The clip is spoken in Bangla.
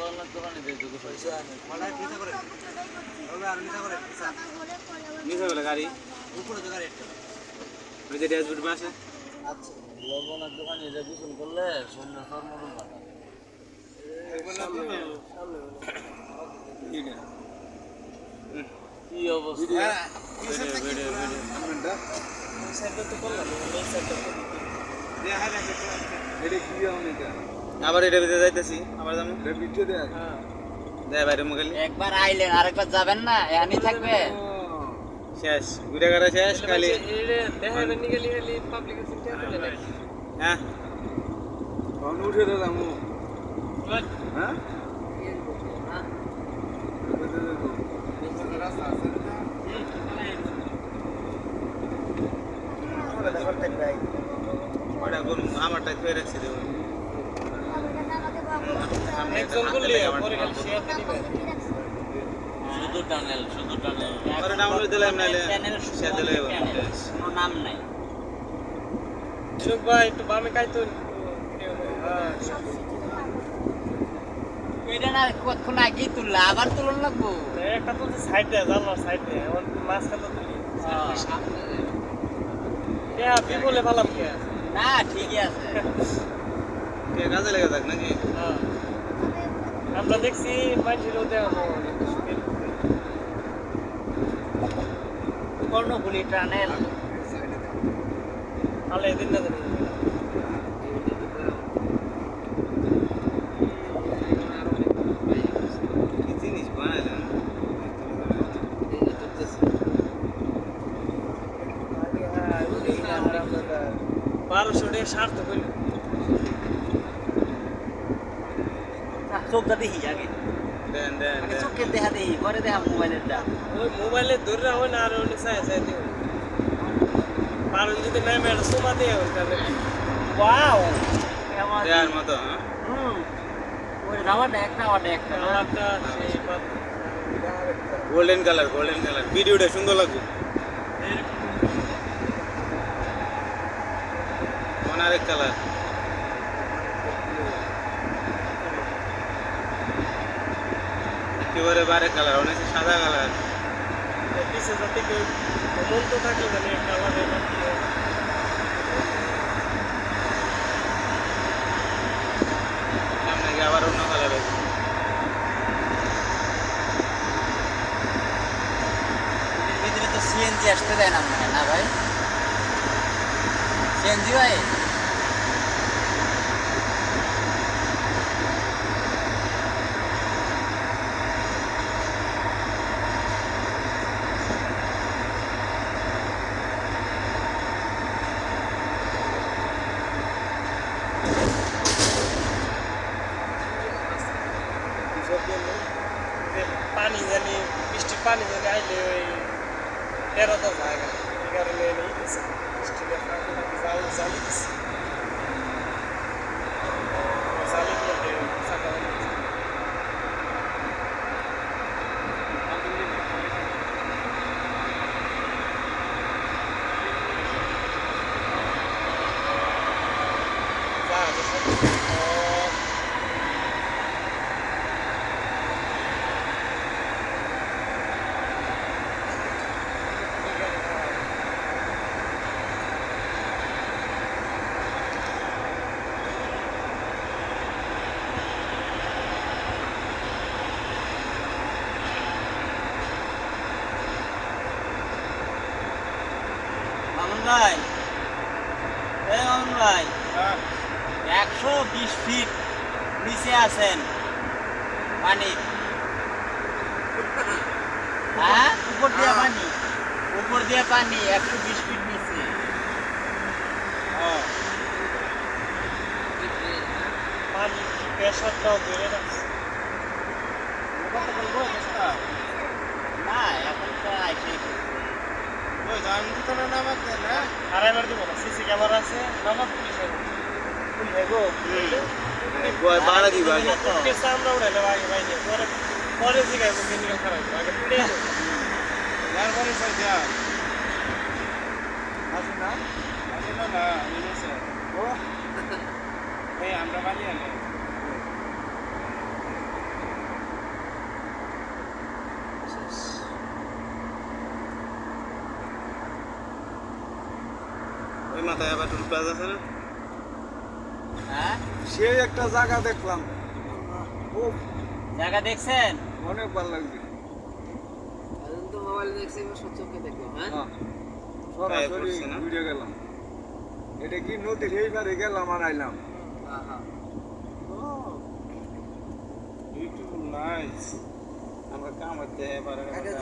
বলার দোকানে যে যোগ পয়সা মানে নিচে করে হবে আর নিচে করে নিচে করে গাড়ি উপরে তো গাড়ি একটা ওই যে ড্যাশবোর্ড আছে আচ্ছা লবণের দোকানে যে গোসল করলে সুন্দর ফর্মুলা পাতা কি অবস্থা আবার এটা ভিতরে যাইতেছি আবার যাবো দেয় বাইরে মুখালি একবার আইলেন আরেকবার যাবেন না এখানে থাকবে শেষ ঘুরে ঘাড়া শেষ খালি হ্যাঁ উঠে দাম হ্যাঁ আমারটা ধরে রাখছি শুধু টানেল ডাউনলোড দিলাম নাহলে কোনো নাম নাই ভাই একটু বামে কাইতো এটা না কতক্ষণ আগেই তুললা আবার তুলন লাগবো একটা তো সাইডে জানলার সাইডে আমার মাঝখানে তুলি কে বলে ভালাম কে না ঠিকই আছে কে কাজে লেগে থাক নাকি আমরা দেখছি মানুষের কর্ণফুলি টানেল তাহলে এদিন না জানি কি জিনিস বানাইলেন 1200 টাকা সার্থ কইল চোখটা দেখি আগে দেন দেন আগে চোখে দেখা দেখি পরে দেখা মোবাইলের দা ওই মোবাইলে ধরে রাখো না আর অনেক চাই দিও পারুন যদি নামে একটা সোমা দিয়ে ওর কাছে ওয়াও দেয়ার মতো ওই রাওয়াটা একটা একটা সেই গোল্ডেন কালার ভিডিওটা সুন্দর লাগবে আরেক কালার একেবারে বারে কালার অনেক সাদা কালার পিছে যাতে কেউ মন তো থাকলে মানে কালারে সামনে আবার অন্য কালার আছে ভিতরে তো সিএনজি আসতে দেয় না মনে না ভাই সিএনজি ভাই পানি জানি বৃষ্টির পানি জানি আইলে ওই 13 জায়গা এই কারণে নেই বৃষ্টি দেখা জালি দিচ্ছে জালির মধ্যে চাকা ভাই ভাই 120 ফিট নিচে আছেন পানি হ্যাঁ উপর দিয়ে পানি 120 ফিট নিচে পানি প্রেশারটাও ধরে রাখছে না এখন তো আইসে আর এবার দিব না সিসি ক্যামেরা আছে নামাজ পুলিশের বাড়া দিবা আমরা উড়াইলে আগে বাইরে পরে জিগাইব কেন্দ্রীয় খারাপ আগে পুড়ে তারপরে আছে না আমরা বাড়ি আনে ওই মাথায় আবার টুল প্লাজা আছে না? হ্যাঁ সেই একটা জায়গা দেখলাম, ও জায়গা দেখছেন? অনেক ভালো লাগছে। তো মোবাইলে দেখছি এবার সত্যি দেখলাম হ্যাঁ হ্যাঁ, সরাসরি পড়ছে না? ঘুরে গেলাম। এটা কি নদীর এই পারে গেলাম আর আইলাম। হ্যাঁ হ্যাঁ বিউটিফুল নাইস। আমরা কামাতে পারে এটা